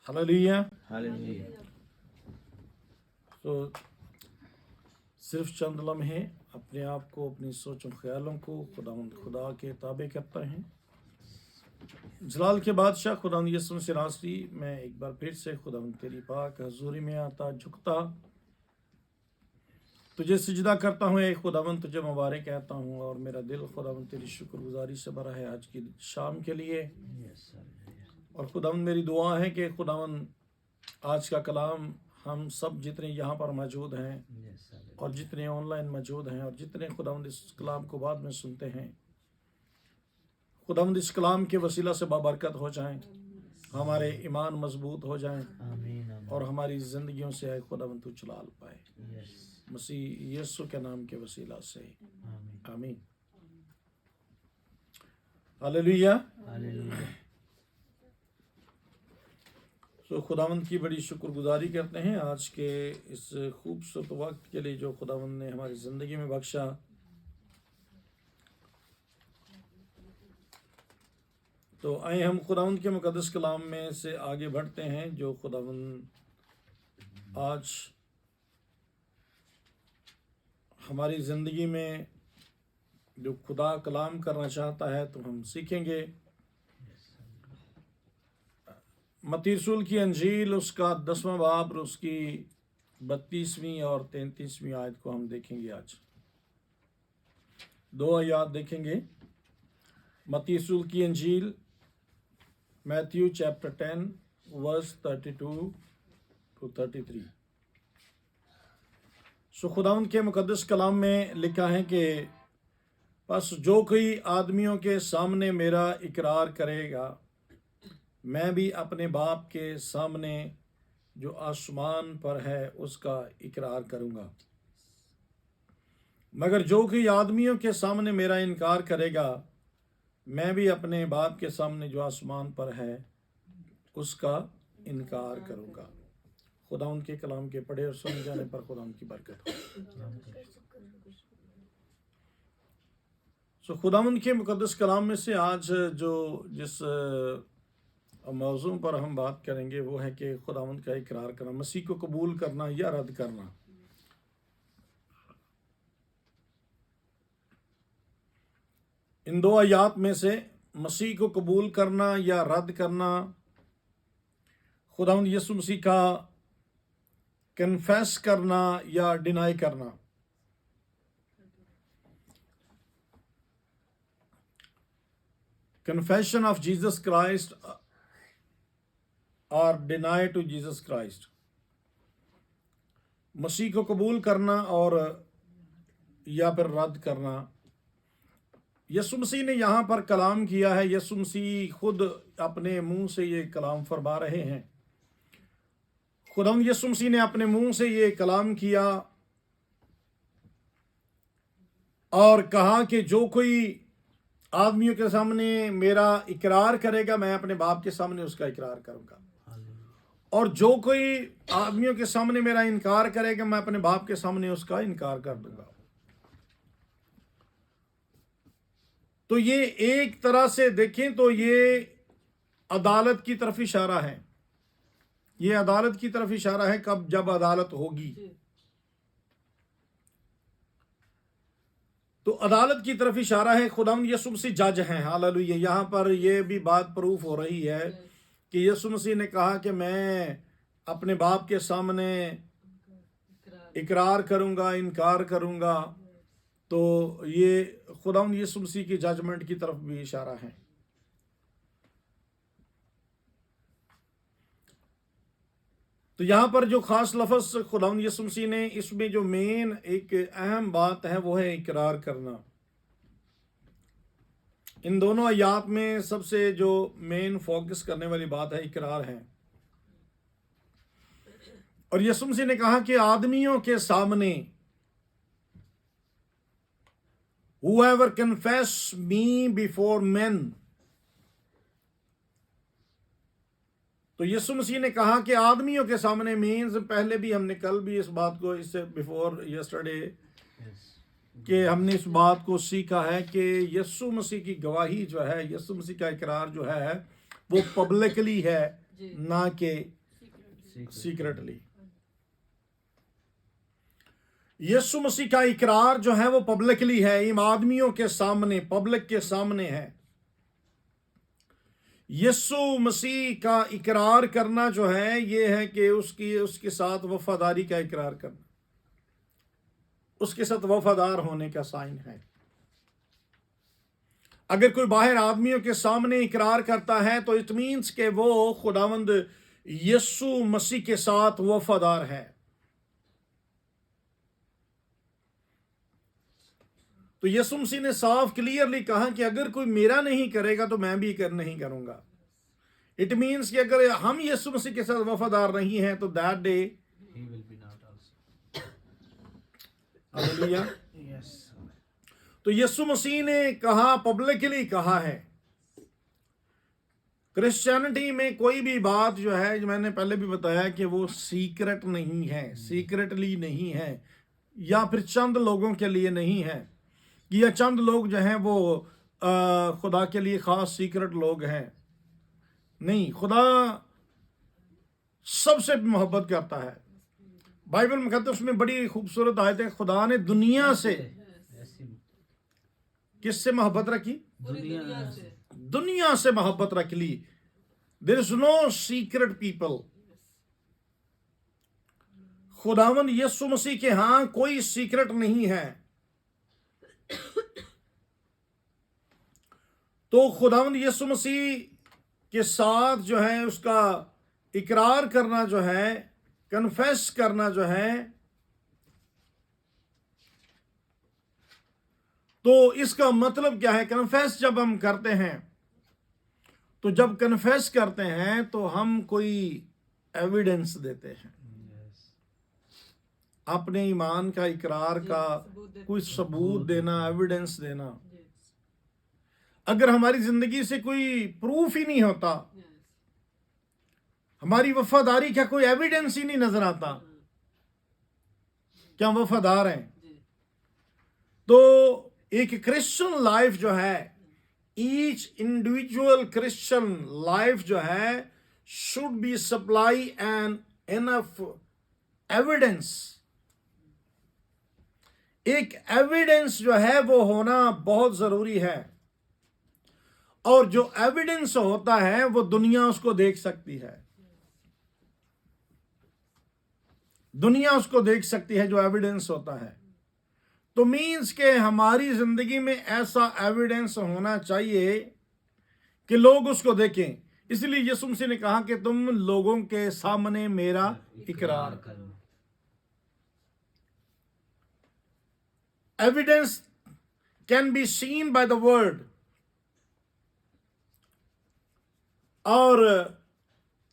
Hallelujah. Hallelujah. तो सिर्फ चंद लम्हे अपने आप को, अपनी सोचों ख्यालों को खुदा के ताबे करते हैं। जलाल के बादशाह खुदावंद यीशु मसीह नासरी, मैं एक बार फिर से खुदावंद तेरी पाक हजूरी में आता, झुकता, तुझे सजदा करता हूँ। एक खुदावंद तुझे मुबारक कहता हूँ, और मेरा दिल खुदावंद तेरी शुक्रगुजारी से भरा है आज की शाम के लिए। और खुदावंद मेरी दुआ है कि खुदावंद आज का कलाम हम सब जितने यहाँ पर मौजूद हैं और जितने ऑनलाइन मौजूद हैं और जितने खुदावंद इस कलाम को बाद में सुनते हैं, खुदावंद इस कलाम के वसीला से बाबरकत हो जाएं, हमारे ईमान मजबूत हो जाएं और हमारी ज़िंदगियों से आए खुदावंद तू जलाल पाए, मसीह यीशु के नाम के वसीला से आमीन। हालेलुया। तो खुदावंद की बड़ी शुक्रगुजारी करते हैं आज के इस खूबसूरत वक्त के लिए जो खुदावंद ने हमारी ज़िंदगी में बख्शा। तो आए हम खुदावंद के मुकद्दस कलाम में से आगे बढ़ते हैं, जो खुदावंद आज हमारी ज़िंदगी में जो खुदा कलाम करना चाहता है, तो हम सीखेंगे। मत्ती रसूल की अंजील उसका 10वां बाब उसकी 32वीं और 33वीं आयत को हम देखेंगे। आज दो आयत देखेंगे। मत्ती रसूल की अंजील मैथ्यू चैप्टर 10 वर्स 32 to 33। सो खुदावंद के मुकद्दस कलाम में लिखा है कि बस जो कोई आदमियों के सामने मेरा इकरार करेगा, मैं भी अपने बाप के सामने जो आसमान पर है उसका इकरार करूँगा। मगर जो कोई आदमियों के सामने मेरा इनकार करेगा, मैं भी अपने बाप के सामने जो आसमान पर है उसका इनकार करूँगा। खुदा उनके कलाम के पढ़े और सुन जाने पर खुदा उनकी बरकत हो। सो खुदा उनके मुकद्दस कलाम में से आज जो जिस मौजू पर हम बात करेंगे वो है कि खुदावंद का इकरार करना, मसीह को कबूल करना या रद्द करना। इन दो आयात में से मसीह को कबूल करना या रद्द करना, खुदावंद यीशु मसीह का कन्फेस करना या डिनाई करना। कन्फेशन ऑफ जीसस क्राइस्ट और डिनाई टू जीसस क्राइस्ट। मसीह को कबूल करना और या फिर रद्द करना। यीशु मसीह ने यहाँ पर कलाम किया है। यीशु मसीह खुद अपने मुंह से ये कलाम फरमा रहे हैं। खुदावंद यीशु मसीह ने अपने मुंह से ये कलाम किया और कहा कि जो कोई आदमियों के सामने मेरा इकरार करेगा, मैं अपने बाप के सामने उसका इकरार करूंगा। और जो कोई आदमियों के सामने मेरा इनकार करेगा, मैं अपने बाप के सामने उसका इनकार कर दूंगा। तो ये एक तरह से देखें तो ये अदालत की तरफ इशारा है। ये अदालत की तरफ इशारा है, कब जब अदालत होगी तो अदालत की तरफ इशारा है। खुदावंद यीशु मसीह जज हैं। हालेलुया। यहाँ पर ये भी बात प्रूफ हो रही है कि यीशु मसीह ने कहा कि मैं अपने बाप के सामने इकरार करूंगा, इनकार करूंगा। तो ये खुदावंद यीशु मसीह की जजमेंट की तरफ भी इशारा है। तो यहाँ पर जो खास लफ्ज़ खुदावंद यीशु मसीह ने, इसमें जो मेन एक अहम बात है वो है इकरार करना। इन दोनों आयात में सबसे जो मेन फोकस करने वाली बात है इकरार है। और यीशु मसीह ने कहा कि आदमियों के सामने, whoever confess me before men। तो यीशु मसीह ने कहा कि आदमियों के सामने मीन्स, पहले भी हमने कल भी इस बात को, इससे बिफोर यस्टरडे कि हमने इस बात को सीखा है कि यीशु मसीह की गवाही जो है, यीशु मसीह का इकरार जो है वो पब्लिकली है, ना कि सीक्रेटली। यीशु मसीह का इकरार जो है वो पब्लिकली है, इन आदमियों के सामने, पब्लिक के सामने है। यीशु मसीह का इकरार करना जो है ये है कि उसके साथ वफादारी का इकरार करना, उसके साथ वफादार होने का साइन है। अगर कोई बाहर आदमियों के सामने इकरार करता है तो इट मीन्स के वो खुदावंद यीशु मसीह के साथ वफादार है। तो यीशु मसीह ने साफ क्लियरली कहा कि अगर कोई मेरा नहीं करेगा तो मैं भी नहीं करूंगा। इट मीन्स कि अगर हम यीशु मसीह के साथ वफादार नहीं हैं तो that day he will be not also. Hallelujah. Yes. तो यीशु मसीह ने कहा, पब्लिकली कहा है। क्रिश्चियनिटी में कोई भी बात जो है, जो मैंने पहले भी बताया कि वो सीक्रेट नहीं है, सीक्रेटली नहीं है, या फिर चंद लोगों के लिए नहीं है कि यह चंद लोग जो हैं वो खुदा के लिए खास सीक्रेट लोग हैं। नहीं, खुदा सबसे मोहब्बत करता है। बाइबल में कहते हैं, उसमें बड़ी खूबसूरत आयत है, खुदा ने दुनिया से किससे मोहब्बत रखी? दुनिया से मोहब्बत रख ली। There is no secret people. खुदावंद यीशु मसीह के यहां कोई सीक्रेट नहीं है। तो खुदावंद यीशु मसीह के साथ जो है उसका इकरार करना जो है, कन्फेस करना जो है, तो इसका मतलब क्या है? कन्फेस जब हम करते हैं, तो जब कन्फेस करते हैं तो हम कोई एविडेंस देते हैं, अपने ईमान का, इकरार का कोई सबूत देना, एविडेंस देना। अगर हमारी जिंदगी से कोई प्रूफ ही नहीं होता, हमारी वफादारी का कोई एविडेंस ही नहीं नजर आता क्या हम वफादार हैं, तो एक क्रिश्चियन लाइफ जो है, ईच इंडिविजुअल क्रिश्चियन लाइफ जो है, should be supply an enough evidence. एक एविडेंस जो है वो होना बहुत जरूरी है, और जो एविडेंस होता है वो दुनिया उसको देख सकती है। दुनिया उसको देख सकती है जो एविडेंस होता है। तो मीन्स के हमारी जिंदगी में ऐसा एविडेंस होना चाहिए कि लोग उसको देखें। इसलिए यीशु मसीह ने कहा कि तुम लोगों के सामने मेरा इकरार करो। Evidence can be seen by the word. और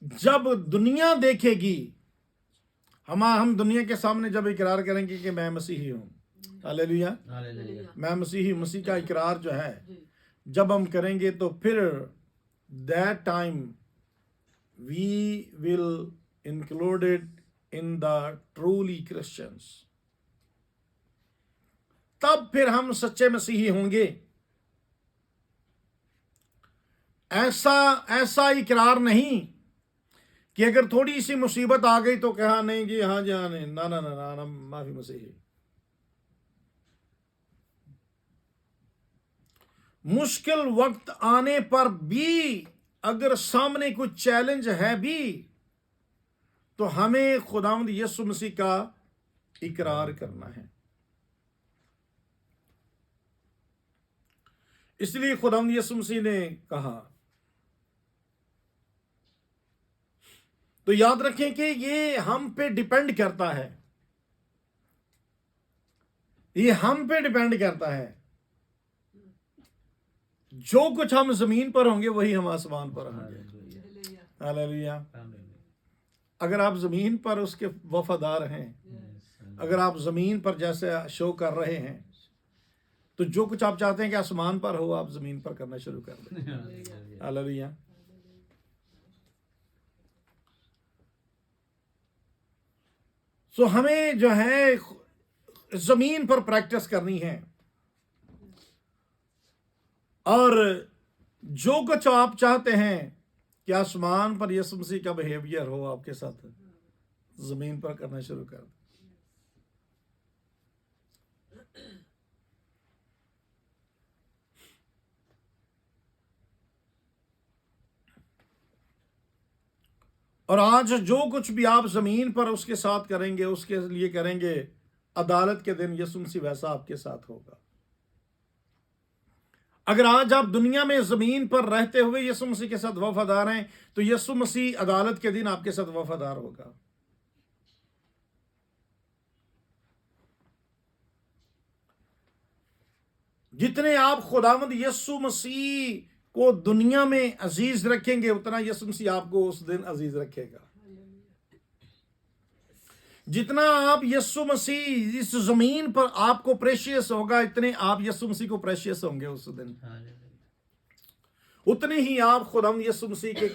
जब दुनिया देखेगी, हम दुनिया के सामने जब इकरार करेंगे कि मैं मसीही हूं, हालेलुया, मैं मसीही, मसीह का इकरार जो है जब हम करेंगे तो फिर that time we will included in the truly Christians. तब फिर हम सच्चे मसीही होंगे। ऐसा इकरार नहीं कि अगर थोड़ी सी मुसीबत आ गई तो कहा नहीं जी, हाँ जी, हाँ नहीं, ना ना ना ना, ना माफी मसीही। मुश्किल वक्त आने पर भी अगर सामने कुछ चैलेंज है भी तो हमें खुदावंद यीशु मसीह का इकरार करना है। इसलिए खुदावंद यीशु मसीह ने कहा। तो याद रखें कि ये हम पे डिपेंड करता है, ये हम पे डिपेंड करता है। जो कुछ हम जमीन पर होंगे वही हम आसमान पर होंगे। हालेलुया। अगर आप जमीन पर उसके वफादार हैं, अगर आप जमीन पर जैसे शो कर रहे हैं, तो जो कुछ आप चाहते हैं कि आसमान पर हो, आप जमीन पर करना शुरू कर दें। हालेलुया। सो हमें जो है जमीन पर प्रैक्टिस करनी है, और जो कुछ आप चाहते हैं कि आसमान पर यीशु मसीह का बिहेवियर हो आपके साथ, जमीन पर करना शुरू कर दे। और आज जो कुछ भी आप जमीन पर उसके साथ करेंगे, उसके लिए करेंगे, अदालत के दिन यीशु मसीह वैसा आपके साथ होगा। अगर आज आप दुनिया में जमीन पर रहते हुए यीशु मसीह के साथ वफादार हैं, तो यीशु मसीह अदालत के दिन आपके साथ वफादार होगा। जितने आप खुदावंद यीशु मसीह को दुनिया में अजीज रखेंगे, उतना यीशु मसीह आपको उस दिन अजीज रखेगा। जितना आप यीशु मसीह इस जमीन पर आपको प्रेशियस होगा, इतने आप यीशु मसीह को प्रेशियस होंगे उस दिन। उतने ही आप खुदावंद यीशु मसीह के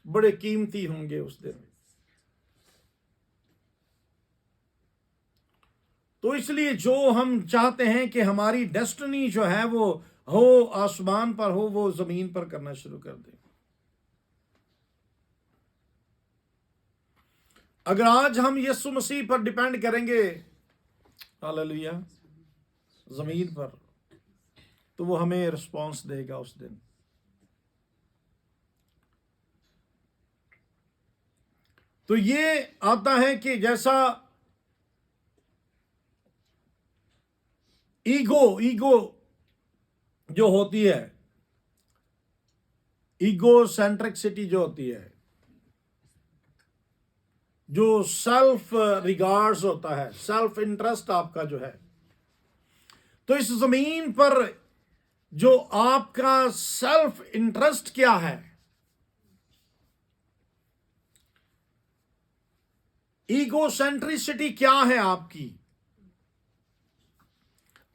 बड़े कीमती होंगे उस दिन। तो इसलिए जो हम चाहते हैं कि हमारी डेस्टिनी जो है वो हो आसमान पर हो, वो जमीन पर करना शुरू कर दे। अगर आज हम यीशु मसीह पर डिपेंड करेंगे, हालेलुया, जमीन पर, तो वो हमें रिस्पॉन्स देगा उस दिन। तो ये आता है कि जैसा ईगो जो होती है, ईगो सेंट्रिकसिटी जो होती है, जो सेल्फ रिगार्ड्स होता है, सेल्फ इंटरेस्ट आपका जो है, तो इस जमीन पर जो आपका सेल्फ इंटरेस्ट क्या है, ईगो सेंट्रिसिटी क्या है आपकी,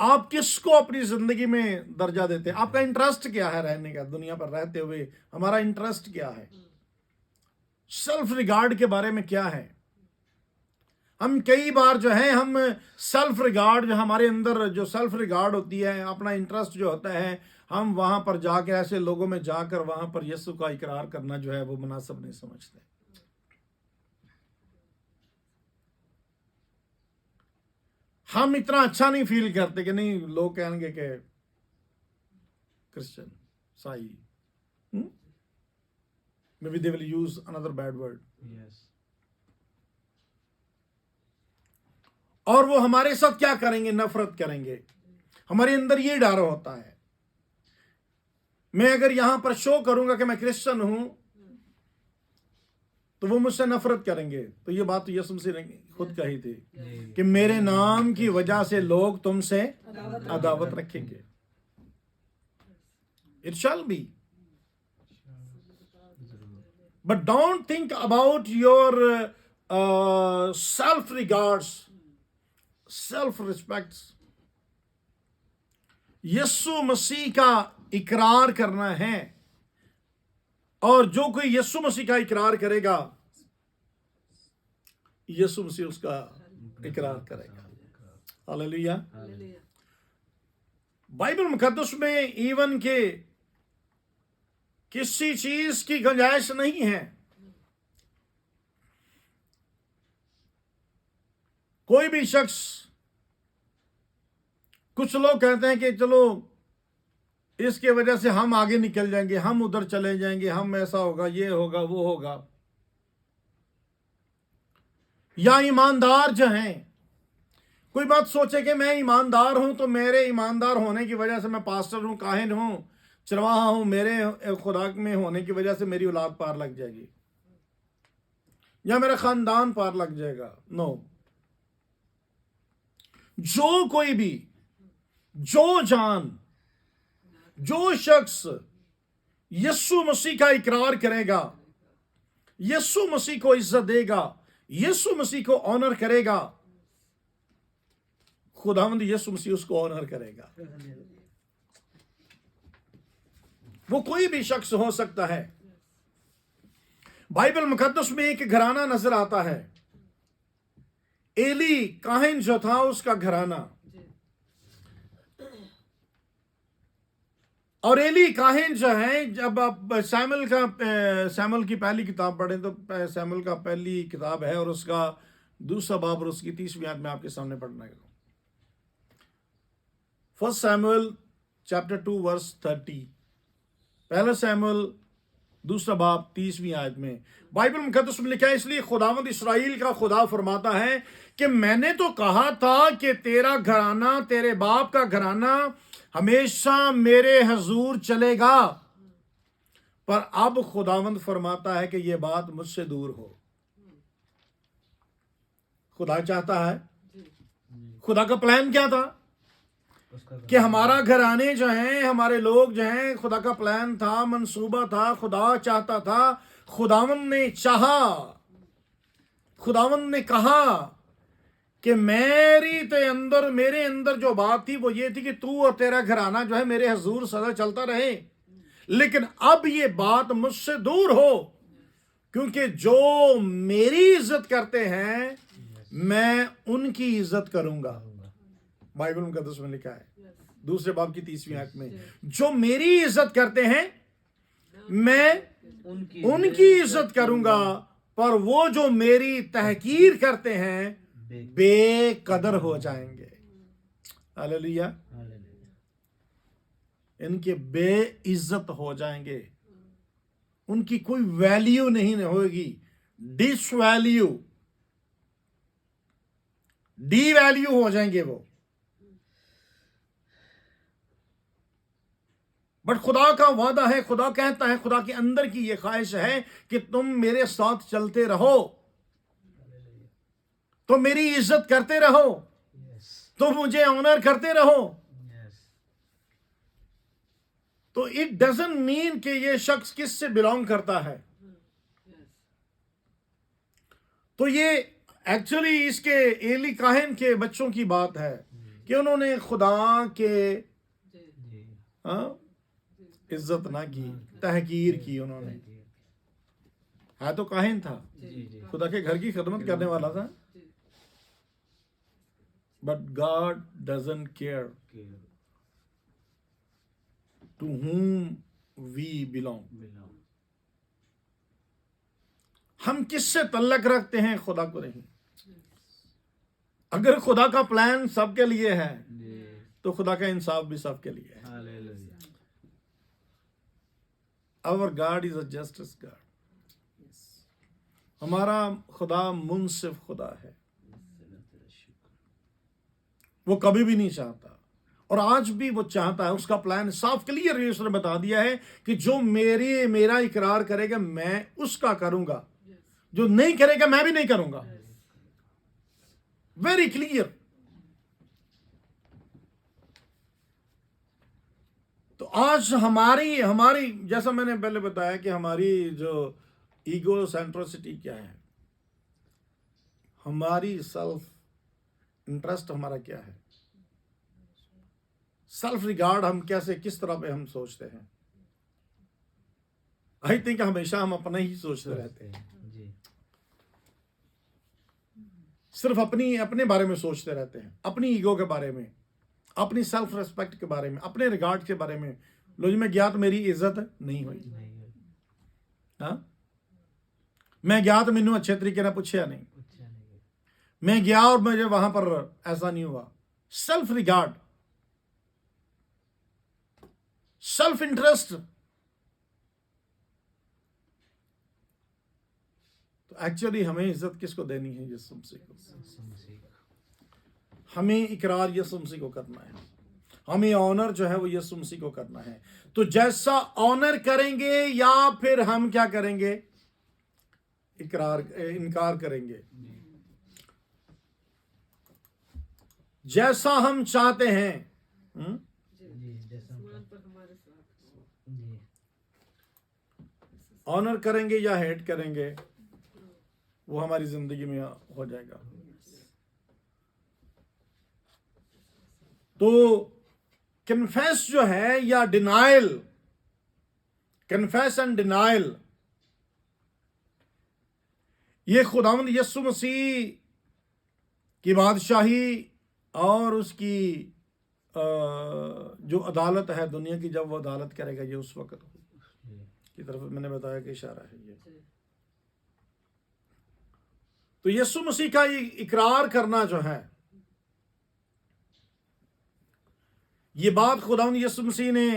आप किसको अपनी जिंदगी में दर्जा देते हैं, आपका इंटरेस्ट क्या है रहने का, दुनिया पर रहते हुए हमारा इंटरेस्ट क्या है, सेल्फ रिगार्ड के बारे में क्या है। हम कई बार जो है हम सेल्फ रिगार्ड, जो हमारे अंदर जो सेल्फ रिगार्ड होती है, अपना इंटरेस्ट जो होता है, हम वहां पर जाकर ऐसे लोगों में जाकर वहां पर यीशु का इकरार करना जो है वो मुनासिब नहीं समझते। हम इतना अच्छा नहीं फील करते कि नहीं, लोग कहेंगे कि Christian, Sai, may be they will use another bad word, और वो हमारे साथ क्या करेंगे, नफरत करेंगे। हमारे अंदर ये डर होता है, मैं अगर यहां पर शो करूंगा कि मैं क्रिश्चियन हूं तो वो मुझसे नफरत करेंगे। तो ये बात तो यीशु मसीह ने खुद कही थी कि मेरे नाम की वजह से लोग तुमसे अदावत रखेंगे। It shall be, but don't think about your self regards, self respect. Yeshu Masih का इकरार करना है, और जो कोई यीशु मसीह का इकरार करेगा, यीशु मसीह उसका इकरार करेगा। हालेलुया। बाइबल मुकद्दस में इवन के किसी चीज की गुंजाइश नहीं है। कोई भी शख्स, कुछ लोग कहते हैं कि चलो इसके वजह से हम आगे निकल जाएंगे, हम उधर चले जाएंगे, हम ऐसा होगा, ये होगा, वो होगा। या ईमानदार जो हैं, कोई बात सोचे कि मैं ईमानदार हूं तो मेरे ईमानदार होने की वजह से मैं पास्टर हूं, काहिन हूं, चरवाहा हूं, मेरे खुदा में होने की वजह से मेरी औलाद पार लग जाएगी या मेरा खानदान पार लग जाएगा। नो, जो कोई भी, जो जान, जो शख्स यीशु मसीह का इकरार करेगा, यीशु मसीह को इज्जत देगा, यीशु मसीह को ऑनर करेगा, खुदावंद यीशु मसीह उसको ऑनर करेगा। वो कोई भी शख्स हो सकता है। बाइबल मुकद्दस में एक घराना नजर आता है, एली काहिन जो था उसका घराना। और एली काहिन जो है, जब आप सैमुअल की पहली किताब पढ़ें तो सैमुअल का पहली किताब है और उसका दूसरा बाब और उसकी 30वीं आयत में आपके सामने पढ़ना है। फर्स्ट सैमुअल चैप्टर 2 वर्स 30, पहला सैमुअल दूसरा बाब 30वीं आयत में बाइबल मुकद्दस में लिखा है, इसलिए खुदावंद इस्राएल का खुदा फरमाता है कि मैंने तो कहा था कि तेरा घराना, तेरे बाप का घराना हमेशा मेरे हजूर चलेगा, पर अब खुदावंद फरमाता है कि यह बात मुझसे दूर हो। खुदा चाहता है, खुदा का प्लान क्या था कि हमारा घराने जो हैं, हमारे लोग जो हैं, खुदा का प्लान था, मंसूबा था, खुदा चाहता था, खुदावंद ने चाहा, खुदावंद ने कहा कि मेरे अंदर जो बात थी वो ये थी कि तू और तेरा घराना जो है मेरे हजूर सदा चलता रहे, लेकिन अब ये बात मुझसे दूर हो, क्योंकि जो मेरी इज्जत करते हैं मैं उनकी इज्जत करूंगा। बाइबल मुकद्दस में लिखा है दूसरे बाब की 30वीं आयत में, जो मेरी इज्जत करते हैं मैं उनकी इज्जत करूंगा, पर वो जो मेरी तहकीर करते हैं बेकदर हो जाएंगे। हालेलुया, इनके बेइज्जत हो जाएंगे, उनकी कोई वैल्यू नहीं होगी, डिसवैल्यू, डी वैल्यू हो जाएंगे वो। बट खुदा का वादा है, खुदा कहता है, खुदा के अंदर की ये ख्वाहिश है कि तुम मेरे साथ चलते रहो, तो मेरी इज्जत करते रहो, तो मुझे ऑनर करते रहो। तो इट डजंट मीन कि ये शख्स किससे बिलोंग करता है। तो ये एक्चुअली इसके एली काहिन के बच्चों की बात है कि उन्होंने खुदा के इज्जत ना की, तहकीर की उन्होंने। है तो काहिन था, खुदा के घर की खिदमत करने वाला था, but God doesn't care to whom we belong. हम किससे तल्लक रखते हैं? खुदा को नहीं। अगर खुदा का प्लान सबके लिए है तो खुदा का इंसाफ भी सबके लिए है। Our God is a justice God। हमारा खुदा मुनसिफ खुदा है, वो कभी भी नहीं चाहता और आज भी वो चाहता है। उसका प्लान साफ क्लियर उसने बता दिया है कि जो मेरा इकरार करेगा मैं उसका करूंगा, जो नहीं करेगा मैं भी नहीं करूंगा। Very clear. तो आज हमारी जैसा मैंने पहले बताया कि हमारी जो ईगो सेंट्रोसिटी क्या है, हमारी सेल्फ इंटरेस्ट हमारा क्या है, सेल्फ रिगार्ड हम कैसे, किस तरह पे हम सोचते हैं। आई थिंक हमेशा हम अपना ही सोचते रहते हैं, सिर्फ अपने बारे में सोचते रहते हैं, अपनी ईगो के बारे में, अपनी सेल्फ रिस्पेक्ट के बारे में, अपने रिगार्ड के बारे में। लो जी मैं गया तो मेरी इज्जत नहीं हुई, हाँ मैं गया तो मैनू अच्छे तरीके ना पूछा नहीं, मैं गया और मुझे वहां पर ऐसा नहीं हुआ। Self regard, self interest. तो एक्चुअली हमें इज्जत किसको देनी है? यीशु मसीह को। हमें इकरार यीशु मसीह को करना है, हमें ऑनर जो है वो यीशु मसीह को करना है। तो जैसा ऑनर करेंगे या फिर हम क्या करेंगे? इनकार करेंगे। जैसा हम चाहते हैं, ऑनर करेंगे या हेट करेंगे, वो हमारी जिंदगी में हो जाएगा। तो कन्फेस जो है या डिनाइल, कन्फेस एंड डिनाइल, ये खुदावंद यीशु मसीह की बादशाही और उसकी जो अदालत है दुनिया की, जब वो अदालत करेगा ये उस वक्त की तरफ मैंने बताया कि इशारा है ये। तो यीशु मसीह का ये इकरार करना जो है, ये बात खुदावंद यीशु मसीह ने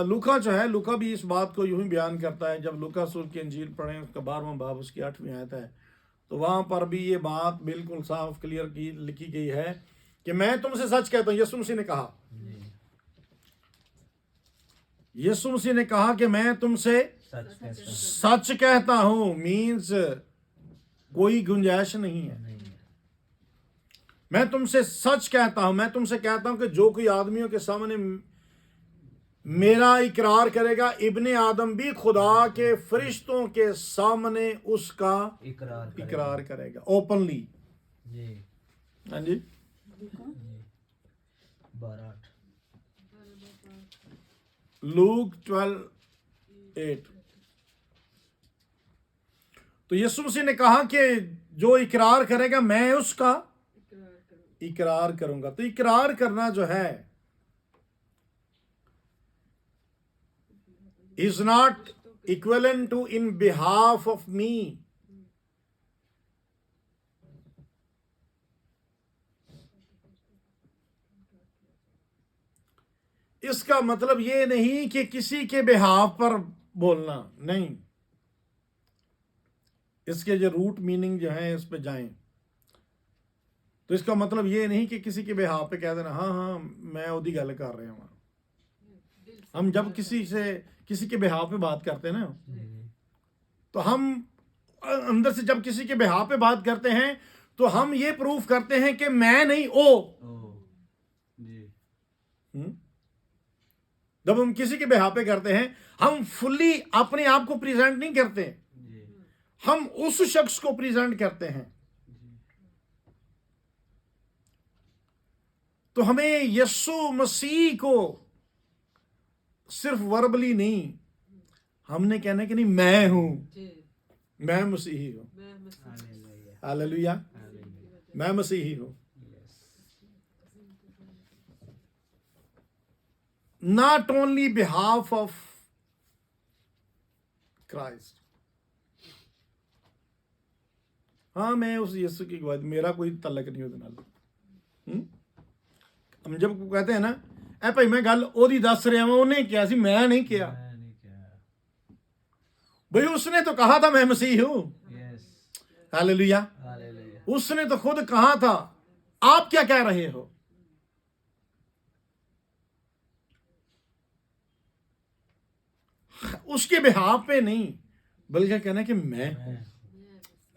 लूका जो है, लूका भी इस बात को यूं ही बयान करता है। जब लूका रसूल की इंजील पढ़ें उसका 12वां बाब उसकी 8वीं आयत है, तो वहां पर भी ये बात बिल्कुल साफ क्लियर की लिखी गई है कि मैं तुमसे सच कहता हूं। यीशु मसीह ने कहा, यीशु मसीह ने कहा कि मैं तुमसे सच कहता हूं, मीन्स कोई गुंजाइश नहीं है। मैं तुमसे सच कहता हूं, मैं तुमसे कहता हूं कि जो कोई आदमियों के सामने मेरा इकरार करेगा, इब्ने आदम भी खुदा के फरिश्तों के सामने उसका इकरार करेगा ओपनली। हाँ जी, 12:8 लूक 12:8। तो यीशु मसीह ने कहा कि जो इकरार करेगा मैं उसका इकरार करूंगा। तो इकरार करना जो है is not equivalent to in behalf of me. इसका मतलब ये नहीं कि किसी के बिहाफ पर बोलना, नहीं। इसके जो रूट मीनिंग जो है इस पे जाएं, तो इसका मतलब ये नहीं कि किसी के बिहाफ पे कह देना हाँ हाँ मैं ओदी गल कर रहा हूँ। हम जब किसी के बिहाफ पे बात करते हैं ना, तो हम अंदर से जब किसी के बिहाफ पे बात करते हैं तो हम ये प्रूफ करते हैं कि मैं नहीं ओ। जब हम किसी के बिहाफ पे करते हैं हम फुल्ली अपने आप को प्रेजेंट नहीं करते, हम उस शख्स को प्रेजेंट करते हैं। तो हमें यीशु मसीह को सिर्फ वर्बली नहीं, हमने कहना कि नहीं मैं हूं, मैं मसीही हूं, हालेलुया, मैं मसीही हूं। Not only behalf of Christ. हाँ मैं उस यीशु की गवाही, मेरा कोई तल्लक नहीं ਉਹਦੇ ਨਾਲ। हम जब कहते हैं ना ए भाई मैं गल ओदी दस रहा हूं, उन्हें किया सी, मैं नहीं किया भाई, उसने तो कहा था मैं मसीह हूं। हालेलुया, उसने तो खुद कहा था, आप क्या कह रहे हो? उसके बिहाफ पे नहीं, बल्कि कहना कि मैं हूं।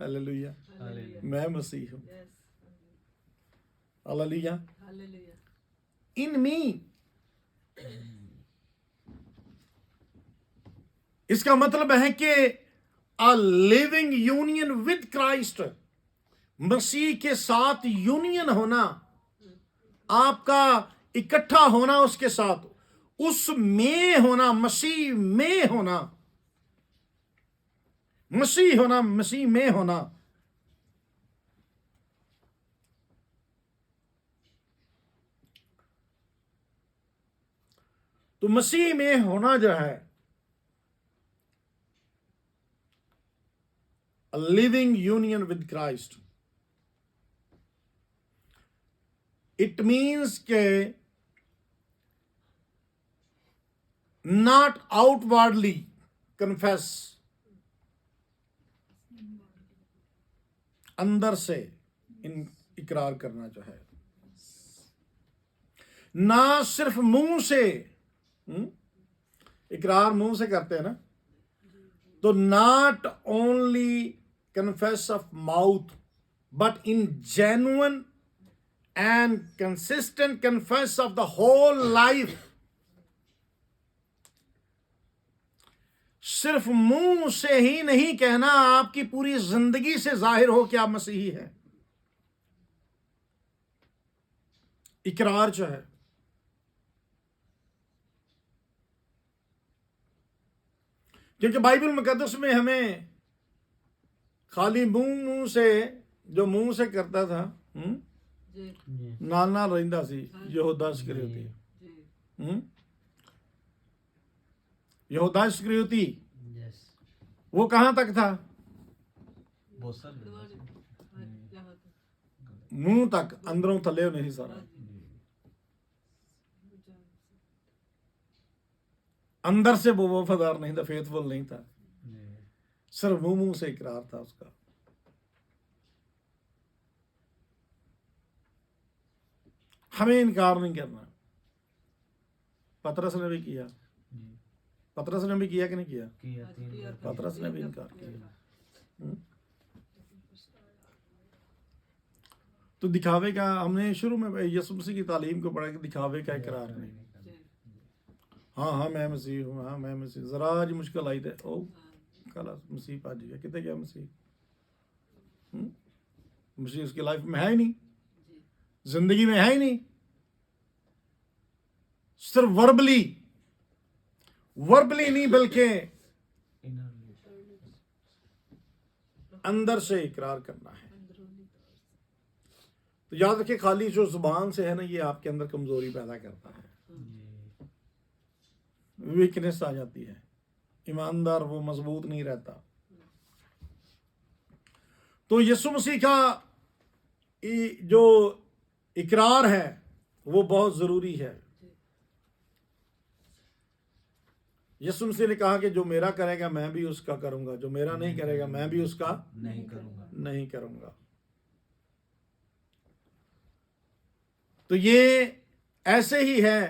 हालेलुया, मैं मसीह हूं। Hallelujah, in me. इसका मतलब है कि a living union with Christ, Masih के साथ यूनियन होना, आपका इकट्ठा होना उसके साथ, उसमें होना, मसीह में होना, मसीह होना, मसीह में होना। तो मसीह में होना जो है, a living union with Christ, it means के not outwardly confess, अंदर से इकरार करना जो है, ना सिर्फ मुंह से। इकरार मुंह से करते हैं ना, तो not only confess of mouth but in genuine and consistent confess of the whole life। सिर्फ मुंह से ही नहीं कहना, आपकी पूरी जिंदगी से जाहिर हो कि आप मसीही हैं। इकरार जो है, क्योंकि बाइबल मुकद्दस में हमें खाली मुंह से, जो मुंह से करता था ਜੀ ਨਾਲ ਨਾਲ ਰਹਿੰਦਾ ਸੀ ਯਹੂਦਾ ਇਸਕरियोती। यहूदा इस्करियोती Yes. वो कहाँ तक था? बहुत सारे दरवाजे यहाँ तक मुंह तक, अंदरों थले नहीं सारा। अंदर से वो वफादार नहीं था, फेथफुल नहीं था, सिर्फ मुंह से इकरार था उसका। हमें इनकार नहीं करना। पतरस ने भी किया, पतरस ने भी किया कि नहीं किया? पतरस ने भी इनकार किया। तो दिखावे का, हमने शुरू में यीशु मसीह की तालीम को पढ़ा कि दिखावे का इकरार नहीं। हाँ हाँ मैं मसीह हूँ, हाँ मैं मसीह। जरा जी मुश्किल आई थे, ओ कल मसीह पा गया, कितने गया मसीह? मसीह उसकी लाइफ में है ही नहीं, जिंदगी में है ही नहीं, सिर्फ वर्बली नहीं बल्कि अंदर से इकरार करना है। तो याद रखिए, खाली जो जुबान से है ना, ये आपके अंदर कमजोरी पैदा करता है, वीकनेस आ जाती है, ईमानदार वो मजबूत नहीं रहता। तो यीशु मसीह का जो इकरार है वो बहुत जरूरी है। यीशु मसीह ने कहा कि जो मेरा करेगा मैं भी उसका करूंगा, जो मेरा नहीं करेगा मैं भी उसका नहीं करूंगा। तो ये ऐसे ही है,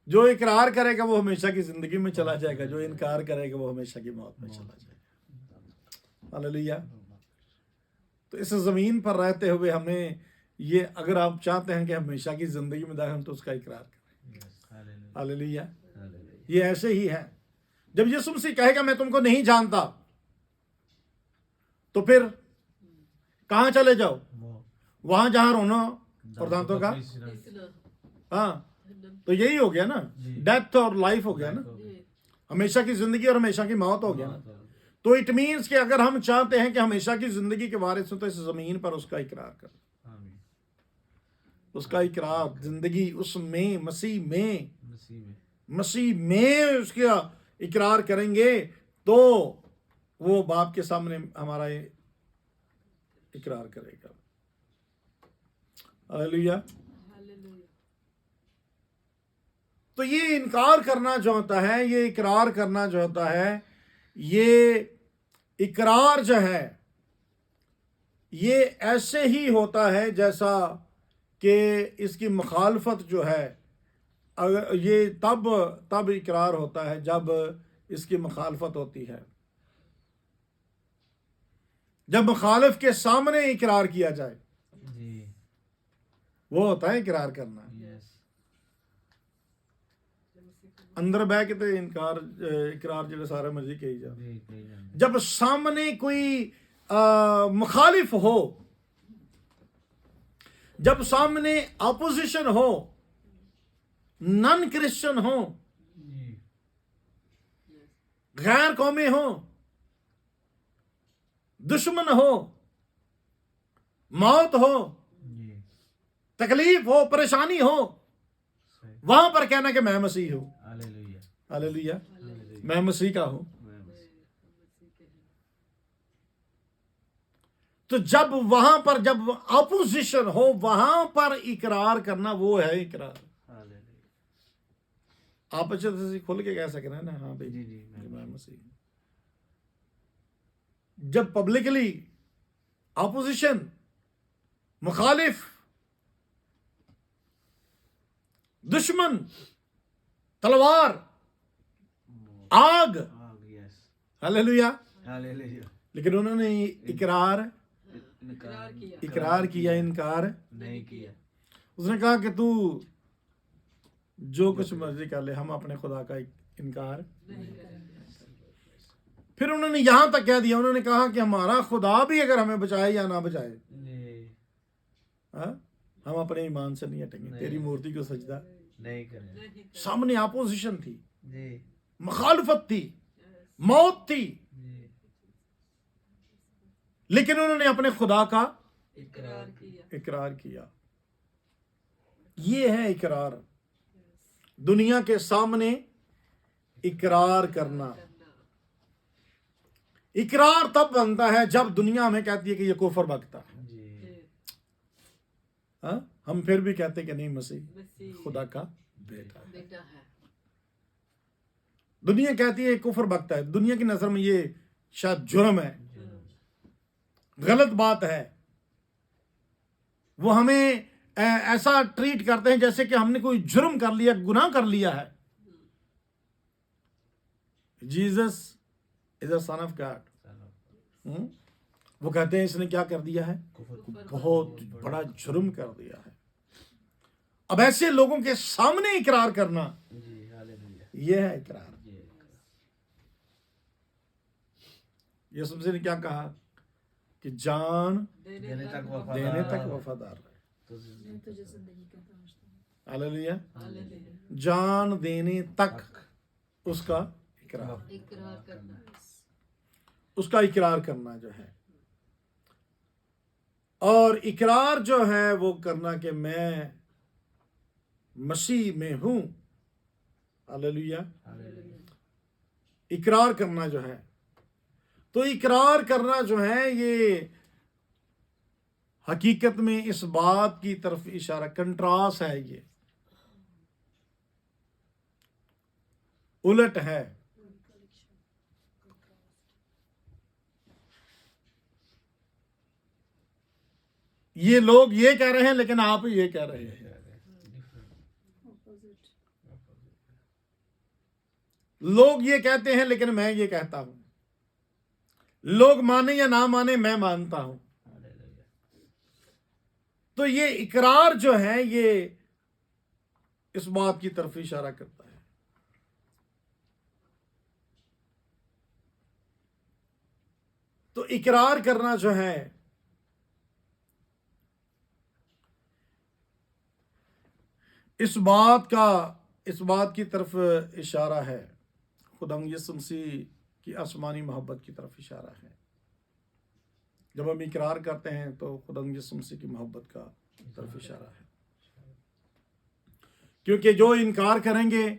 जो इकरार करेगा वो हमेशा की जिंदगी में चला जाएगा, जो इनकार करेगा वो हमेशा की मौत में चला जाएगा। हालेलुया। तो इस जमीन पर रहते हुए हमें ये, अगर आप चाहते हैं कि हमेशा की जिंदगी में दाखिल, तो उसका इकरार करें। हालेलुया। ये ऐसे ही है, जब यीशु मसीह कहेगा मैं तुमको नहीं जानता, तो फिर कहां चले जाओ? वहां जहां रोना और दांतों का, हाँ, तो यही हो गया ना, डेथ और लाइफ हो गया ना, हमेशा की जिंदगी और हमेशा की मौत हो गया ना। तो इट मीन्स कि अगर हम चाहते हैं कि हमेशा की जिंदगी के बारे में, तो इस जमीन पर उसका इकरार करें, उसका इकरार, जिंदगी उसमें, मसीह में उसका इकरार करेंगे तो वो बाप के सामने हमारा इकरार करेगा। हालेलुया। तो ये इनकार करना जो होता है, ये इकरार करना जो होता है, ये इकरार जो है ये ऐसे ही होता है जैसा कि इसकी मुखालफत जो है, अगर ये तब इकरार होता है जब इसकी मुखालफत होती है, जब मुखालिफ के सामने इकरार किया जाए, वो होता है इकरार करना। अंदर बह के तो इकरार जो सारा मर्जी कही जाए, जब सामने कोई मुखालिफ हो, जब सामने अपोजिशन हो, नॉन क्रिश्चियन हो, गैर कौमी हो, दुश्मन हो, मौत हो, तकलीफ हो, परेशानी हो, वहां पर कहना कि मैं मसीह हूं। हालेलुया, मैं मसीह का हूं। तो जब वहां पर, जब अपोजिशन हो, वहां पर इकरार करना, वो है इकरार। आप अच्छे से खुल के कह सकते हैं ना, हाँ भाई मैं मसीह। जब पब्लिकली अपोजिशन, मुखालिफ, दुश्मन, तलवार, आग, हालेलुया। लेकिन उन्होंने इकरार किया, इनकार नहीं किया। उसने कहा कि तू जो कुछ मर्जी कर ले, हम अपने खुदा का इनकार नहीं करेंगे। फिर उन्होंने यहां तक कह दिया, उन्होंने कहा कि हमारा खुदा भी अगर हमें बचाए या ना बचाए, हम अपने ईमान से नहीं हटेंगे, तेरी मूर्ति को सजदा नहीं करेंगे। सामने अपोजिशन थी, मुखालफत थी, मौत थी, लेकिन उन्होंने अपने खुदा का इकरार किया। इकरार किया। ये है इकरार, दुनिया के सामने इकरार करना। इकरार तब बनता है जब दुनिया हमें कहती है कि ये कुफर बकता है। जी। हाँ, हम फिर भी कहते हैं कि नहीं, मसीह मसीह खुदा का बेटा है। बेटा है। दुनिया कहती है कुफर बकता है, दुनिया की नजर में ये शायद जुर्म है, गलत बात है। वो हमें ऐसा ट्रीट करते हैं जैसे कि हमने कोई जुर्म कर लिया, गुनाह कर लिया है। Jesus is a son of God. वो कहते हैं इसने क्या कर दिया है, बहुत बड़ा जुर्म कर दिया है। अब ऐसे लोगों के सामने इकरार करना, जी, हालेलुया। यह है इकरार। यीशु मसीह ने क्या कहा कि जान देने तक देने तक वफादार रहे। तो तुझे जिंदगी का समझता हूँ। हालेलुया। हालेलुया। जान देने तक उसका इकरार, इकरार करना। उसका इकरार करना जो है, और इकरार जो है वो करना कि मैं मसीह में हूं। हालेलुया। इकरार करना जो है, तो इकरार करना जो है ये हकीकत में इस बात की तरफ इशारा, कंट्रास्ट है, ये उलट है। ये लोग ये कह रहे हैं लेकिन आप ये कह रहे हैं। Opposite. लोग ये कहते हैं लेकिन मैं ये कहता हूं। लोग माने या ना माने, मैं मानता हूं। तो ये इकरार जो है ये इस बात की तरफ इशारा करता है। तो इकरार करना जो है इस बात की तरफ इशारा है, खुदा यीशु मसीह की आसमानी मोहब्बत की तरफ इशारा है। जब हम इकरार करते हैं तो खुदा यीशु मसीह की मोहब्बत का तरफ इशारा है, क्योंकि जो इनकार करेंगे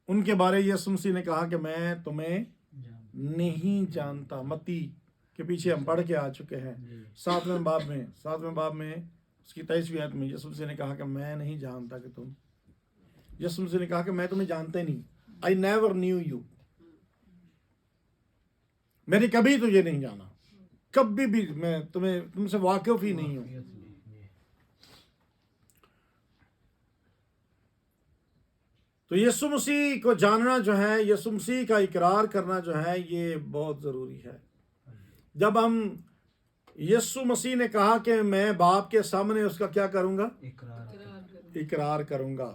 उनके बारे यीशु मसीह ने कहा कि मैं तुम्हें नहीं जानता। मत्ती के पीछे हम पढ़ के आ चुके हैं, 7वें बाब में उसकी 23वीं आयत में यीशु मसीह ने कहा कि मैं नहीं जानता कि तुम, यीशु मसीह ने कहा कि मैं तुम्हें जानता ही नहीं, आई नेवर न्यू यू, मैंने कभी तुझे नहीं जाना, कभी भी मैं तुमसे वाकिफ ही नहीं हूं। तो यीशु मसीह को जानना जो है, यीशु मसीह का इकरार करना जो है, ये बहुत जरूरी है। जब हम यीशु मसीह ने कहा कि मैं बाप के सामने उसका क्या करूंगा, इकरार करूंगा।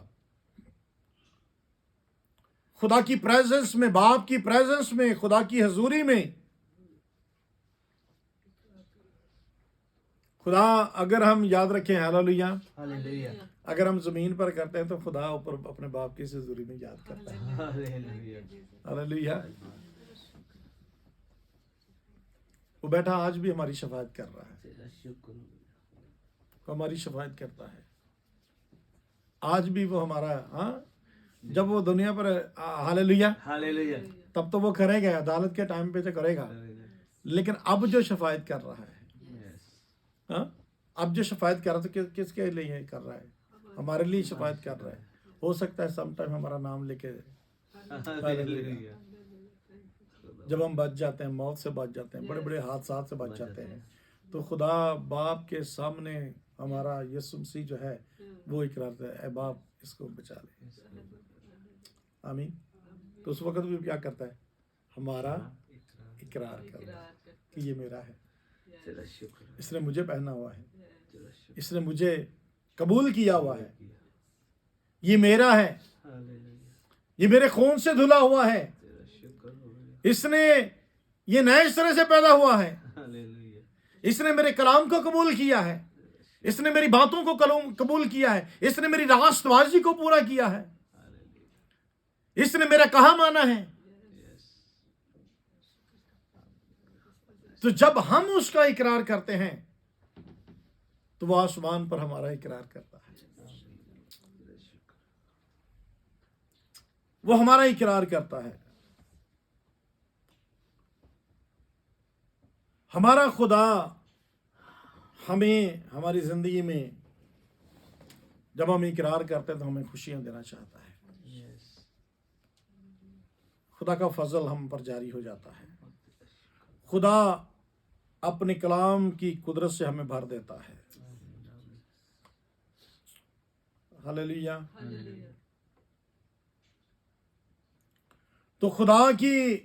खुदा की प्रेजेंस में, बाप की प्रेजेंस में, खुदा की हजूरी में। खुदा अगर हम याद रखें, हालेलुया, हालेलुया, अगर हम जमीन पर करते हैं तो खुदा ऊपर अपने बाप की हजूरी में याद करता है। हालेलुया। हालेलुया। वो बैठा आज भी हमारी शफाअत कर रहा है, तेरा शुक्र। वो हमारी शफाअत करता है आज भी। वो हमारा, हाँ, जब वो दुनिया पर, हालेलुया, हालेलुया। तब तो वो करेगा, अदालत के टाइम पे तो करेगा, लेकिन अब जो शफाअत कर रहा है, हाँ, अब जो शफाअत कर रहा है तो किसके लिए कर रहा है, हमारे लिए शफाअत कर रहा है। हो सकता है सम टाइम हमारा नाम लेके, हालेलुया। जब हम बच जाते हैं, मौत से बच जाते हैं, बड़े बड़े हादसात से बच जाते हैं, तो खुदा बाप के सामने हमारा यीशु मसीह जो है वो इकरार करता है, ऐ बाप इसको बचा ले, आमीन। तो उस वक्त भी क्या करता है, हमारा इकरार करता है कि ये मेरा है, तेरा शुक्र। इसने मुझे पहना हुआ है, तेरा शुक्र। इसने मुझे कबूल किया हुआ है, ये मेरा है, हालेलुया। ये मेरे खून से धुला हुआ है, तेरा शुक्र। इसने ये नए सिरे से पैदा हुआ है, हालेलुया। इसने मेरे कलाम को कबूल किया है, इसने मेरी बातों को कबूल किया है, इसने मेरी रास्तबाजी को पूरा किया है, इसने मेरा कहा माना है। तो जब हम उसका इकरार करते हैं तो वो आसमान पर हमारा इकरार करता है, वो हमारा इकरार करता है। हमारा खुदा हमें हमारी जिंदगी में जब हम इकरार करते हैं तो हमें खुशियां देना चाहता है। खुदा का फजल हम पर जारी हो जाता है। खुदा अपने कलाम की कुदरत से हमें भर देता है। हालेलुया। हालेलुया। तो खुदा की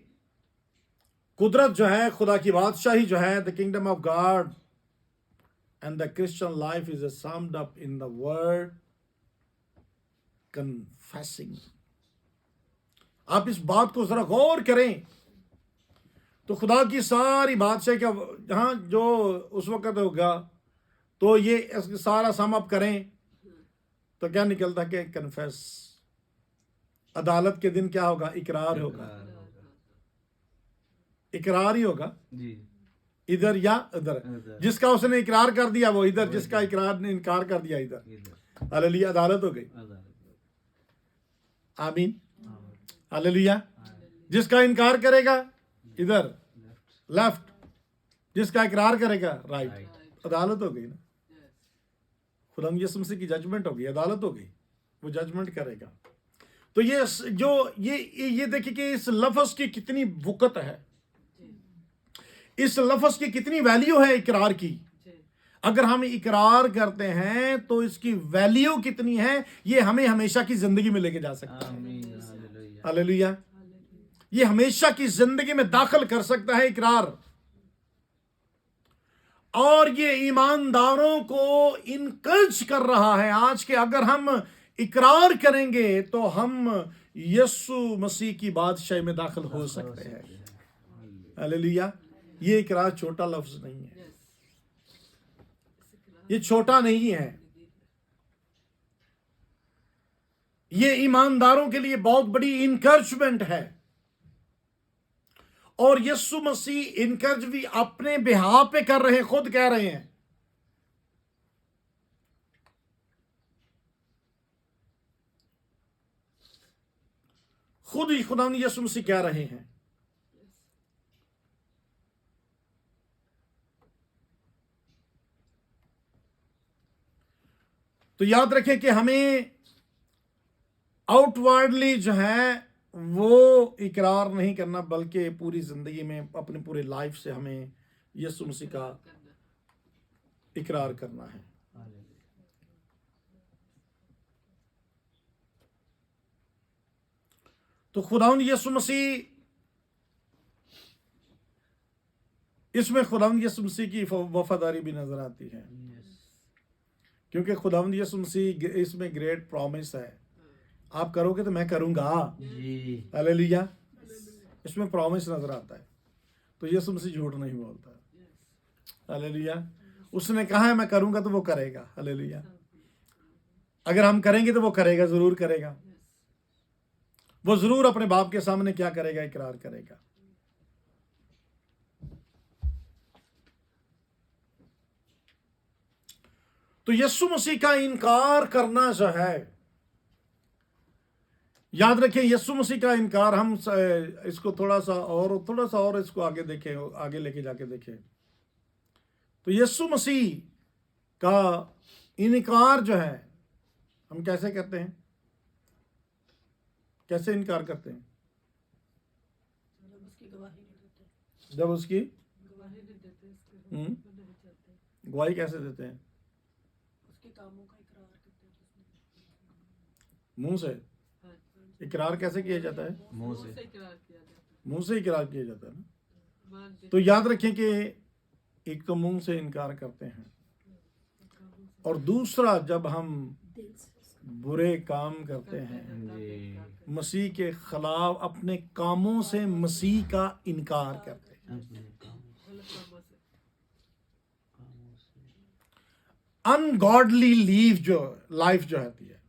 कुदरत जो है, खुदा की बादशाही जो है, the kingdom of God and the Christian life is summed up in the word confessing. आप इस बात को जरा गौर करें तो खुदा की सारी बादशाही का जहां जो उस वक्त होगा, तो ये सारा सम अप करें तो क्या निकलता कि कन्फेस। अदालत के दिन क्या होगा? इकरार होगा, इकरार ही होगा, जी, इधर या उधर। उधर। जिसका उसने इकरार कर दिया वो इधर, जिसका इकरार ने इनकार कर दिया इधर। इधर। हालेलुया, अदालत हो गई। अदालत। आमीन, आमीन। हालेलुया। जिसका इनकार करेगा इधर लेफ्ट, जिसका इकरार करेगा राइट। राइट। अदालत हो गई ना। खुदा यीशु मसीह की जजमेंट होगी, अदालत हो गई, वो जजमेंट करेगा। तो ये जो ये देखिए कि इस लफ्ज की कितनी वक़्त है, इस लफ्ज की कितनी वैल्यू है इकरार की। अगर हम इकरार करते हैं तो इसकी वैल्यू कितनी है, ये हमें हमेशा की जिंदगी में लेके जा सकता है। आमीन। हालेलुया। हालेलुया। ये हमेशा की जिंदगी में दाखिल कर सकता है इकरार, और ये ईमानदारों को इनकरेज कर रहा है आज के अगर हम इकरार करेंगे तो हम यीशु मसीह की बादशाही में दाखिल हो सकते हैं। हालेलुया। ये इकरार छोटा लफ्ज नहीं है, ये छोटा नहीं है, ये ईमानदारों के लिए बहुत बड़ी इनकरेजमेंट है। और यीशु मसीह इनकरेज भी अपने बिहाफ पे कर रहे हैं, खुद कह रहे हैं। खुद ही खुदा यीशु मसीह कह रहे हैं। तो याद रखें कि हमें आउटवर्डली जो है वो इकरार नहीं करना, बल्कि पूरी जिंदगी में अपने पूरे लाइफ से हमें यीशु मसीह का इकरार करना है। तो खुदावंद यीशु मसीह, इसमें खुदावंद यीशु मसीह की वफादारी भी नजर आती है, क्योंकि खुदावंद यीशु मसीह इसमें ग्रेट प्रॉमिस है। आप करोगे तो मैं करूंगा। जी। हालेलुया। इसमें प्रॉमिस नजर आता है। तो यीशु मसीह झूठ नहीं बोलता। हालेलुया। उसने कहा है मैं करूंगा तो वो करेगा। हालेलुया। अगर हम करेंगे तो वो करेगा, जरूर करेगा। वो जरूर अपने बाप के सामने क्या करेगा? इकरार करेगा। तो यीशु मसीह का इनकार करना जो है, याद रखें यीशु मसीह का इनकार, हम इसको थोड़ा सा और इसको आगे देखें, आगे लेके जाके देखें। तो यीशु मसीह का इनकार जो है हम कैसे करते हैं? कैसे इनकार करते हैं? जब उसकी गवाही कैसे देते हैं? उसके कामों का इकरार करते हैं। मुंह से इकरार कैसे किया जाता है? मुंह से। मुंह से इकरार किया जाता है ना। तो याद रखें कि एक तो मुंह से इनकार करते हैं, और दूसरा जब हम बुरे काम करते हैं, मसीह के खिलाफ अपने कामों से मसीह का इनकार करते हैं। अनगॉडली लाइफ जो होती है,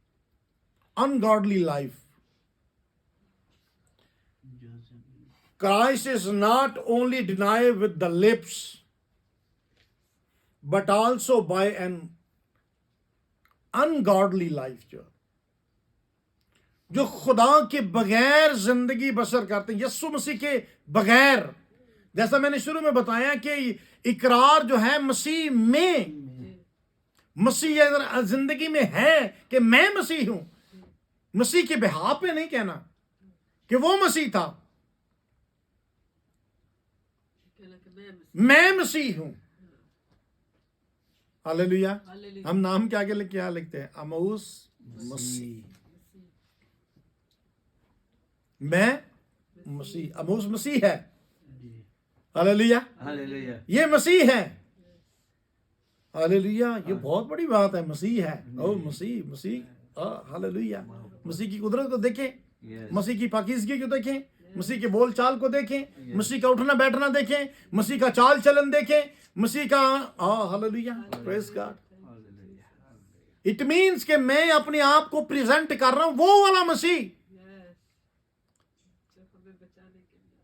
ungodly life, Christ is not only denied with the lips, but also by an ungodly life. जो खुदा के बगैर जिंदगी बसर करते हैं, यीशु मसीह के बगैर, जैसा मैंने शुरू में बताया कि इकरार जो है मसीह में, मसीह अगर जिंदगी में है कि मैं मसीह हूं, मसीह के बिहाफ पे नहीं कहना कि वो मसीह था, कहना कि मैं मैं मसीह हूं। हालेलुया। हालेलुया। हम नाम के आगे क्या लिखते हैं? अमौस मसीह। मैं मसीह, अमौस मसीह है। हालेलुया। हालेलुया। ये मसीह है। हालेलुया। ये बहुत बड़ी बात है, मसीह है। ओ मसीह, मसीह। हालेलुया। मसीह की कुदरत को देखें, Yes. मसीह की पाकीज़गी को देखें, मसीह के बोल चाल को देखें, मसीह का उठना बैठना देखें, मसीह का चाल चलन देखें, मसीह का hallelujah, praise God. Hallelujah. It means कि मैं अपने आप को प्रेजेंट कर रहा हूं वो वाला मसीह। Yes. जो हमें बचाने के लिए।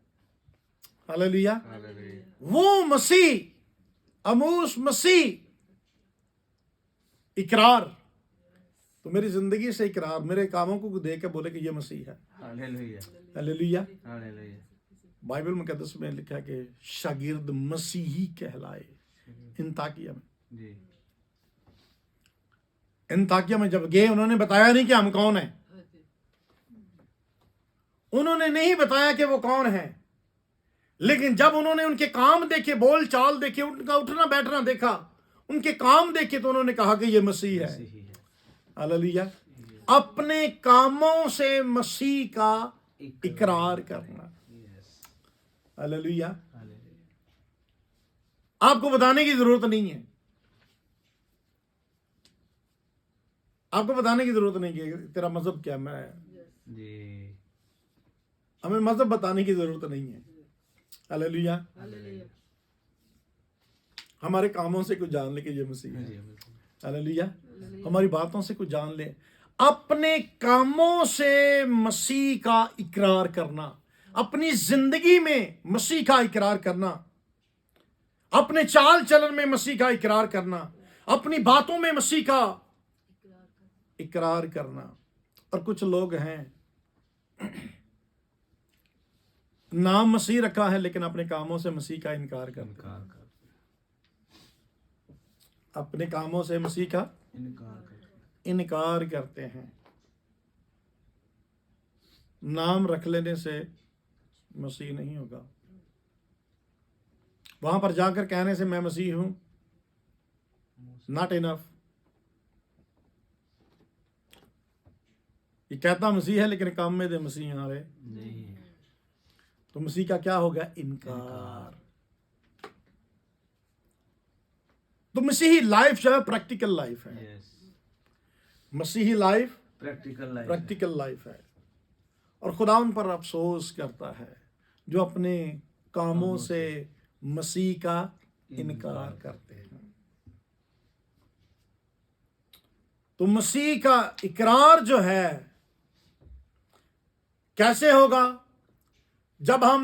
हालेलुया। Hallelujah. वो मसीह, अमूस मसीह। इकरार, तो मेरी जिंदगी से इकरार, मेरे कामों को देख के बोले कि ये मसीह है। Hallelujah. हालेलुया। Hallelujah. बाइबल मुकद्दस में लिखा है कि शागिर्द मसीही कहलाए। इंताकिया में, जी। इंताकिया में जब गए, उन्होंने बताया नहीं कि हम कौन हैं, हाँ जी। उन्होंने नहीं बताया कि वो कौन है, लेकिन जब उन्होंने उनके काम देखे, बोल चाल देखे, उनका उठना बैठना देखा, उनके काम देखे, तो उन्होंने कहा कि ये मसीह है। मसीही है। हालेलुया। अपने कामों से मसीह का इकरार करना। Yes. हालेलुया। Hallelujah. आपको बताने की जरूरत नहीं है, आपको बताने की जरूरत नहीं है तेरा मजहब क्या। मैं, जी। हमें मजहब बताने की जरूरत नहीं है। हालेलुया। हालेलुया। हमारे कामों से कुछ जान ले कि ये मसीह जी, है। बिल्कुल। हालेलुया। हमारी बातों से कुछ जान ले। अपने कामों से मसीह का इकरार करना, अपनी जिंदगी में मसीह का इकरार करना, अपने चाल चलन में मसीह का इकरार करना, अपनी बातों में मसीह का इकरार करना। और कुछ लोग हैं, नाम मसीह रखा है लेकिन अपने कामों से मसीह का इनकार करते हैं। इनकार कर अपने कामों से मसीह का इनकार कर इनकार करते हैं। नाम रख लेने से मसीह नहीं होगा। वहां पर जाकर कहने से मैं मसीह हूं नॉट इनफ। ये कहता मसीह है लेकिन काम में दे मसीह हमारे, नहीं है। तो मसीह का क्या होगा? इनकार। तो मसीही लाइफ जो है प्रैक्टिकल लाइफ है। यस। मसीही life practical life. Practical life है। और खुदा उन पर अफसोस करता है जो अपने कामों से मसीह का इनकार करते हैं। तो मसीह का इकरार जो है कैसे होगा? जब हम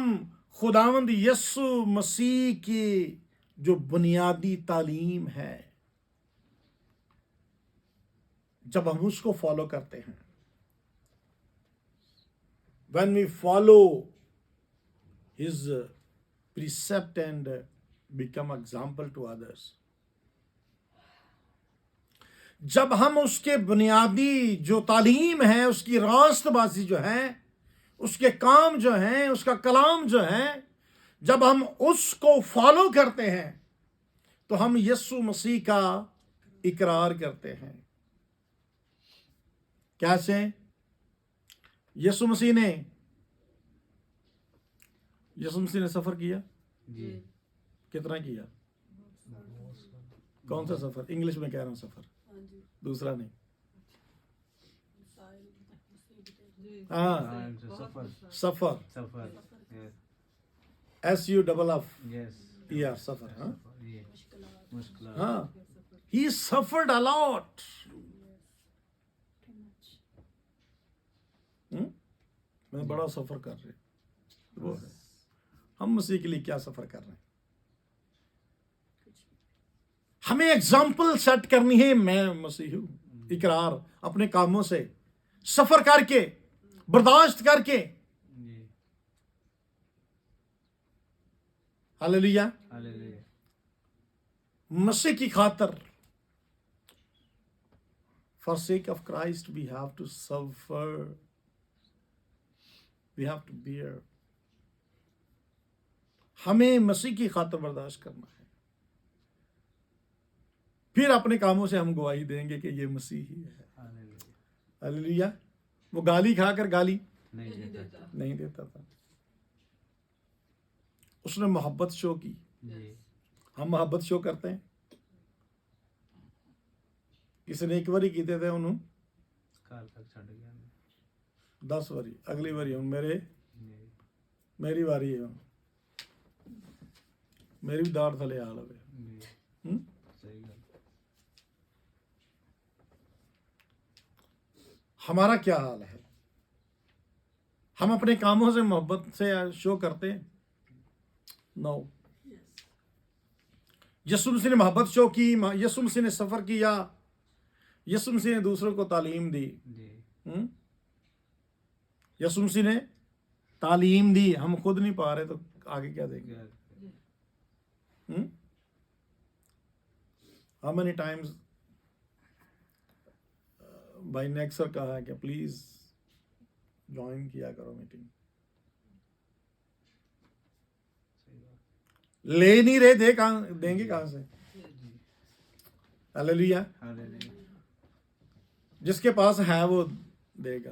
खुदावंद यीशु मसीह की जो बुनियादी तालीम है, जब हम उसको फॉलो करते हैं, when we follow his precept and become example to others, जब हम उसके बुनियादी जो तालीम है, उसकी रास्तबाजी जो है, उसके काम जो हैं, उसका कलाम जो है, जब हम उसको फॉलो करते हैं तो हम यीशु मसीह का इकरार करते हैं। कैसे? यीशु मसीह ने सफर किया। जी। कितना किया? कौन सा सफर? इंग्लिश में कह रहा हूं सफर, हाँ जी। दूसरा नहीं। साहिल मुसीबतें। जी। हाँ, सफर। सफर, सफर। यस। SUFFER, सफर। हाँ, ये मुश्किलात। मुश्किल। हाँ, he suffered a lot। मैं बड़ा सफर कर रहे वो है। हम मसीह के लिए क्या सफर कर रहे हैं। हमें एग्जाम्पल सेट करनी है, मैं मसीह हूं, इकरार अपने कामों से, सफर करके, बर्दाश्त करके। जी हालेलुया। हालेलुया मसीह की खातर, for sake of Christ we have to suffer, we have to bear। हमें मसीह की खातर बर्दाश्त करना है, फिर अपने कामों से हम गवाही देंगे कि ये मसीह ही है। Hallelujah hallelujah. वो गाली खाकर गाली नहीं नहीं देता देता। नहीं देता था, उसने मोहब्बत शो की। जी हम मोहब्बत शो करते हैं। किसी ने एक बारी कीते थे उन्होंने काल तक छड़ गया 10 बारी, अगली बारी हूँ जी मेरी बारी है, मेरी भी दाड़ थले हाल है। जी हम्म? सही गल हमारा क्या हाल है? हम अपने कामों से मोहब्बत से शो करते हैं? नो। यीशु मसीह ने मोहब्बत शो की, यीशु मसीह ने सफर किया, यीशु मसीह ने दूसरों को तालीम दी। जी यीशु मसीह ने तालीम दी, हम खुद नहीं पा रहे तो आगे क्या देंगे? क्या हाउ मेनी टाइम्स भाई नेक्सर कहा है कि प्लीज ज्वाइन किया करो मीटिंग। सही बात ले नहीं रहे, दे कहां देंगे, कहां से? हालेलुया। हालेलुया जिसके पास है वो देगा।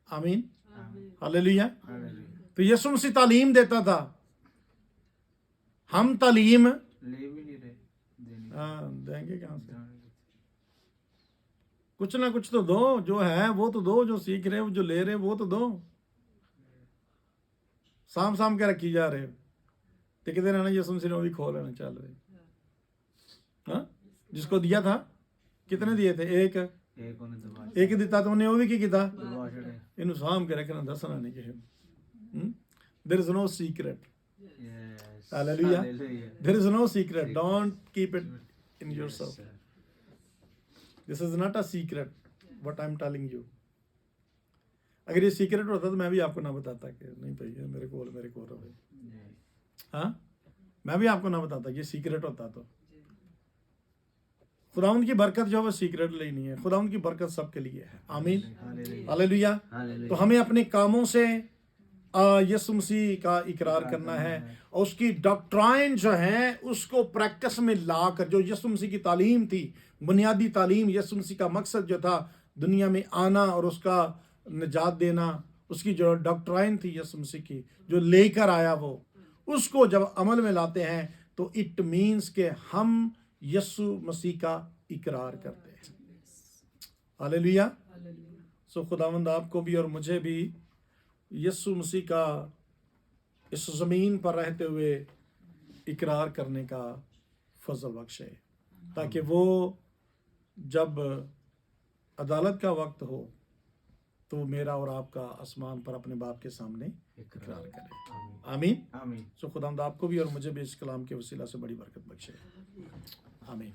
आमीन। आमीन। हालेलुया। हालेलुया तो यीशु मसीह तालीम देता था, हम तालीम ले भी नहीं रहे देने देंगे कहां से? जाने कुछ ना कुछ तो दो, जो है वो तो दो, जो सीख रहे हो, जो ले रहे हो वो तो दो। साम साम के रखी जा रहे हो, तो कितने रहना यीशु मसीह ने वो भी खो लेना चल रहे। हाँ, जिसको दिया था कितने दिए थे? एक एक उन्हें दबा एक दिता तो उन्हें वो भी की कीता, दबा छड़े इन्हू साम के रखना, दसना नहीं किसी ਨੂੰ। There is no secret. Yes Hallelujah. Hallelujah There is no secret. Don't keep it in yourself. This is not a secret. What I'm telling you. अगर ये सीक्रेट होता तो मैं भी आपको ना बताता कि नहीं भाई ये मेरे को रहे। हाँ, मैं भी आपको ना बताता, ये सीक्रेट होता तो। खुदावंद की बरकत जो है वो सीक्रेट लिए नहीं है, खुदावंद की बरकत सबके लिए है। आमीन। Hallelujah hallelujah. हालेलुया तो हमें अपने कामों से यीशु मसीह का इकरार करना है, और उसकी डॉक्ट्राइन जो है उसको प्रैक्टिस में लाकर, जो यीशु मसीह की तालीम थी, बुनियादी तालीम, यीशु मसीह का मकसद जो था दुनिया में आना और उसका निजात देना, उसकी जो डॉक्ट्राइन थी यीशु मसीह की जो लेकर आया, वो उसको जब अमल में लाते हैं तो इट मीन्स के हम यीशु मसीह का इकरार करते हैं। हालेलुया। सो खुदावंद आपको भी और मुझे भी यीशु मसीह का इस ज़मीन पर रहते हुए इकरार करने का फजल बख्शे, ताकि वो जब अदालत का वक्त हो तो मेरा और आपका आसमान पर अपने बाप के सामने इकरार करे। आमीन। आमीन सो खुदावंद आपको भी और मुझे भी इस कलाम के वसीला से बड़ी बरकत बख्शे। आमीन।